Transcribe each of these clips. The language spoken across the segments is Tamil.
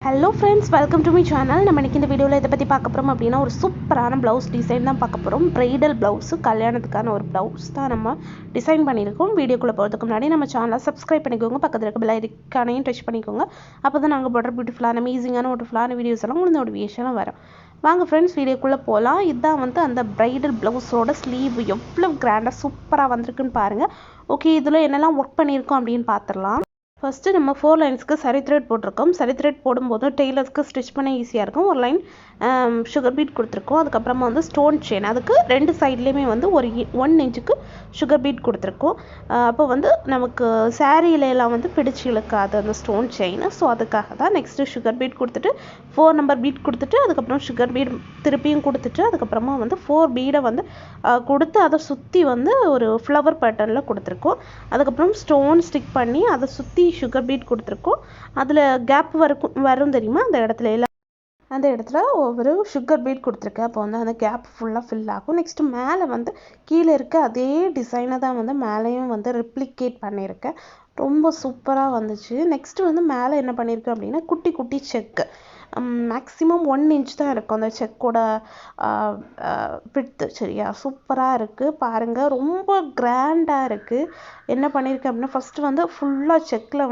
Hello friends, welcome to my channel. நம்ம இன்றைக்கி இந்த வீடியோவில் இதை பற்றி பார்க்க போகிறோம் அப்படின்னா ஒரு சூப்பரான ப்ளவுஸ் டிசைன் தான் பார்க்க போகிறோம். ப்ரைடல் ப்ளவுஸு, கல்யாணத்துக்கான ஒரு ப்ளவுஸ் தான் நம்ம டிசைன் பண்ணியிருக்கோம். வீடியோக்குள்ளே போகிறதுக்கு முன்னாடி நம்ம சேனலை சப்ஸ்கிரைப் பண்ணிக்கோங்க, பக்கத்தில் இருக்க பெல் ஐக்கானையும் டச் பண்ணிக்கோங்க. அப்போ தான் நாங்கள் போடுற பியூட்டிஃபுல்லான அமேசிங்கான ஒட்டுஃபுல்லான வீடியோஸ் எல்லாம் உங்களுக்கு நோட்டிஃபிகேஷனாக வரும். வாங்க ஃப்ரெண்ட்ஸ், வீடியோக்குள்ளே போகலாம். இதுதான் அந்த ப்ரைடல் ப்ளவுஸோட ஸ்லீவ் எவ்வளோ கிராண்டாக சூப்பராக வந்திருக்குன்னு பாருங்கள். ஓகே, இதில் என்னெல்லாம் ஒர்க் பண்ணியிருக்கோம் அப்படின்னு பார்த்துடலாம். ஃபஸ்ட்டு நம்ம 4 லைன்ஸ்க்கு சரி த்ரெட் போட்டிருக்கோம். சரி த்ரெட் போடும்போது டெய்லர்ஸ்க்கு ஸ்டிச் பண்ண ஈஸியாக இருக்கும். ஒரு லைன் சுகர் பீட் கொடுத்துருக்கோம். அதுக்கப்புறமா ஸ்டோன் செயின், அதுக்கு 2 சைட்லேயுமே ஒரு 1 இன்ச்சுக்கு சுகர் பீட் கொடுத்துருக்கோம். அப்போ நமக்கு சாரீலாம் பிடிச்சி இழுக்காது அந்த ஸ்டோன் செயின். ஸோ அதுக்காக தான். நெக்ஸ்ட்டு சுகர் பீட் கொடுத்துட்டு 4 நம்பர் பீட் கொடுத்துட்டு அதுக்கப்புறம் சுகர் பீட் திருப்பியும் கொடுத்துட்டு அதுக்கப்புறமா 4 பீடை கொடுத்து அதை சுற்றி ஒரு ஃப்ளவர் பேட்டர்னில் கொடுத்துருக்கோம். அதுக்கப்புறம் ஸ்டோன் ஸ்டிக் பண்ணி அதை சுற்றி சுகர் பீட் கொடுத்துருக்கோம். அதில் கேப் வரும் தெரியுமா, அந்த இடத்துல ஒரு சுகர் பீட் கொடுத்துருக்கேன். அப்போ அந்த கேப் ஃபுல்லாக ஃபில் ஆகும். நெக்ஸ்ட்டு மேலே கீழே இருக்க அதே டிசைனை தான் மேலேயும் ரெப்ளிகேட் பண்ணியிருக்கேன். ரொம்ப சூப்பராக வந்துச்சு. நெக்ஸ்ட்டு மேலே என்ன பண்ணியிருக்கேன் அப்படின்னா குட்டி குட்டி செக்கு, மேக்ஸிமம் 1 இன்ச் தான் இருக்கும் அந்த செக்கோட பிட்த்து. சரியா, சூப்பராக இருக்குது பாருங்கள், ரொம்ப கிராண்டாக இருக்குது. என்ன பண்ணியிருக்கேன் அப்படின்னா ஃபஸ்ட்டு ஃபுல்லாக செக்கில்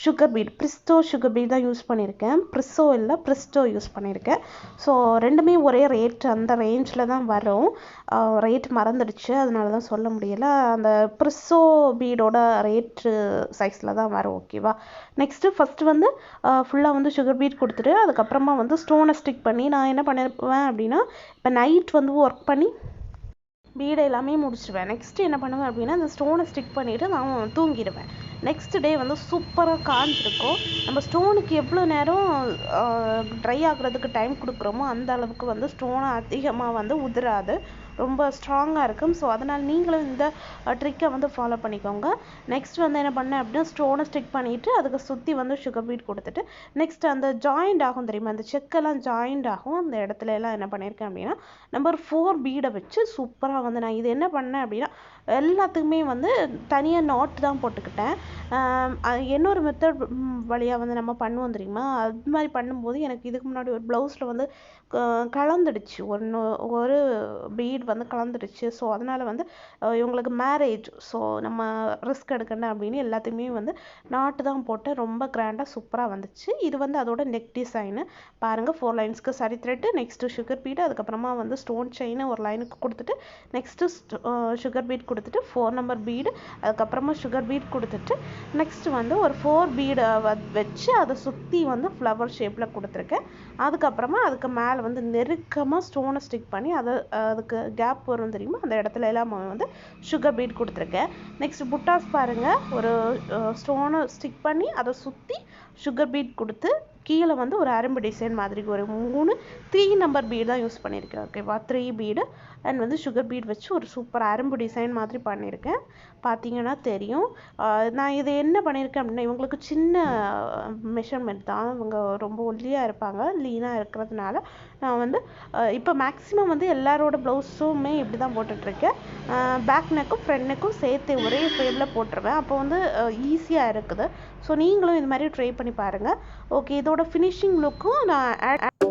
சுகர் பீட், ப்ரிஸ்டோ சுகர் பீட் தான் யூஸ் பண்ணியிருக்கேன். ப்ரிஸ்ஸோ இல்லை, ப்ரிஸ்டோ யூஸ் பண்ணியிருக்கேன். ஸோ ரெண்டுமே ஒரே ரேட், அந்த ரேஞ்சில் தான் வரும். ரேட் மறந்துடுச்சு, அதனால தான் சொல்ல முடியலை. அந்த ப்ரிஸ்ஸோ பீடோட ரேட்டு சைஸில் தான் வரும். ஓகேவா. நெக்ஸ்ட்டு ஃபஸ்ட்டு ஃபுல்லாக சுகர் பீட் கொடுத்துட்டு அதுக்கப்புறமா ஸ்டோனை ஸ்டிக் பண்ணி நான் என்ன பண்ணிருப்பேன் அப்படின்னா இப்போ நைட் ஒர்க் பண்ணி பீடை எல்லாமே முடிச்சிடுவேன். நெக்ஸ்ட்டு என்ன பண்ணுவேன் அப்படின்னா அந்த ஸ்டோனை ஸ்டிக் பண்ணிவிட்டு நான் தூங்கிடுவேன். நெக்ஸ்ட் டே சூப்பராக காஞ்சிருக்கும். நம்ம ஸ்டோனுக்கு எவ்வளோ நேரம் ட்ரை ஆகுறதுக்கு டைம் கொடுக்குறோமோ அந்த அளவுக்கு ஸ்டோனை அதிகமாக உதிராது, ரொம்ப ஸ்ட்ராங்காக இருக்கும். ஸோ அதனால் நீங்களும் இந்த ட்ரிக்கை ஃபாலோ பண்ணிக்கோங்க. நெக்ஸ்ட் என்ன பண்ணேன் அப்படின்னா ஸ்டோனை ஸ்டிக் பண்ணிவிட்டு அதுக்கு சுற்றி சுகர் பீட் கொடுத்துட்டு நெக்ஸ்ட் அந்த ஜாயிண்ட் ஆகும் தெரியுமா, அந்த செக்கெல்லாம் ஜாயிண்ட் ஆகும். அந்த இடத்துல எல்லாம் என்ன பண்ணியிருக்கேன் அப்படின்னா நம்பர் 4 பீடை வச்சு சூப்பராக நான் இது என்ன பண்ணேன் அப்படின்னா எல்லாத்துக்குமே தனியாக நாட் தான் போட்டுக்கிட்டேன். இன்னொரு மெத்தட் வழியாக நம்ம பண்ணுவோம் தெரியுமா, அது மாதிரி பண்ணும்போது எனக்கு இதுக்கு முன்னாடி ஒரு ப்ளவுஸில் கலந்துடுச்சு, ஒரு பீட் கலந்துடுச்சு. ஸோ அதனால் இவங்களுக்கு மேரேஜ், ஸோ நம்ம ரிஸ்க் எடுக்கணும் அப்படின்னு எல்லாத்தையுமே நாட்டு தான் போட்டு ரொம்ப கிராண்டாக சூப்பராக வந்துச்சு. இது அதோட நெக் டிசைனு பாருங்கள். 4 லைன்ஸ்க்கு சரி த்ரெட்டு, நெக்ஸ்ட்டு சுகர் பீட், அதுக்கப்புறமா ஸ்டோன் செயின் ஒரு லைனுக்கு கொடுத்துட்டு நெக்ஸ்ட்டு சுகர் பீட் கொடுத்துட்டு 4 நம்பர் பீடு, அதுக்கப்புறமா சுகர் பீட் கொடுத்துட்டு நெக்ஸ்ட்டு ஒரு 4 பீடை வச்சு அதை சுற்றி ஃப்ளவர் ஷேப்பில் கொடுத்துருக்கேன். அதுக்கப்புறமா அதுக்கு மேலே நெருக்கமாக ஸ்டோனை ஸ்டிக் பண்ணி அதுக்கு கேப் வரும் தெரியுமா, அந்த இடத்துல எல்லாம் சுகர் பீட் கொடுத்துருக்கேன். நெக்ஸ்ட் புட்டாஸ் பாருங்கள், ஒரு ஸ்டோனை ஸ்டிக் பண்ணி அதை சுற்றி சுகர் பீட் கொடுத்து கீழே ஒரு அரும்பு டிசைன் மாதிரி ஒரு 3 நம்பர் பீடு தான் யூஸ் பண்ணியிருக்கேன். ஓகேவா, 3 பீடு அண்ட் சுகர் பீட் வச்சு ஒரு சூப்பர் அரும்பு டிசைன் மாதிரி பண்ணியிருக்கேன். பார்த்தீங்கன்னா தெரியும். நான் இது என்ன பண்ணியிருக்கேன் அப்படின்னா இவங்களுக்கு சின்ன மெஷர்மெண்ட் தான், இவங்க ரொம்ப ஒல்லியாக இருப்பாங்க, லீனாக இருக்கிறதுனால நான் இப்போ மேக்ஸிமம் எல்லாரோட ப்ளவுஸுமே இப்படி தான் போட்டுட்ருக்கேன். பேக் நெக்கும் ஃப்ரண்ட் நெக்கும் சேர்த்து ஒரே ஃப்ரேமில் போட்டுருவேன். அப்போ ஈஸியாக இருக்குது. ஸோ நீங்களும் இது மாதிரி ட்ரை பண்ணி பாருங்கள். ஓகே, இதோட ஃபினிஷிங் லுக்கும் நான்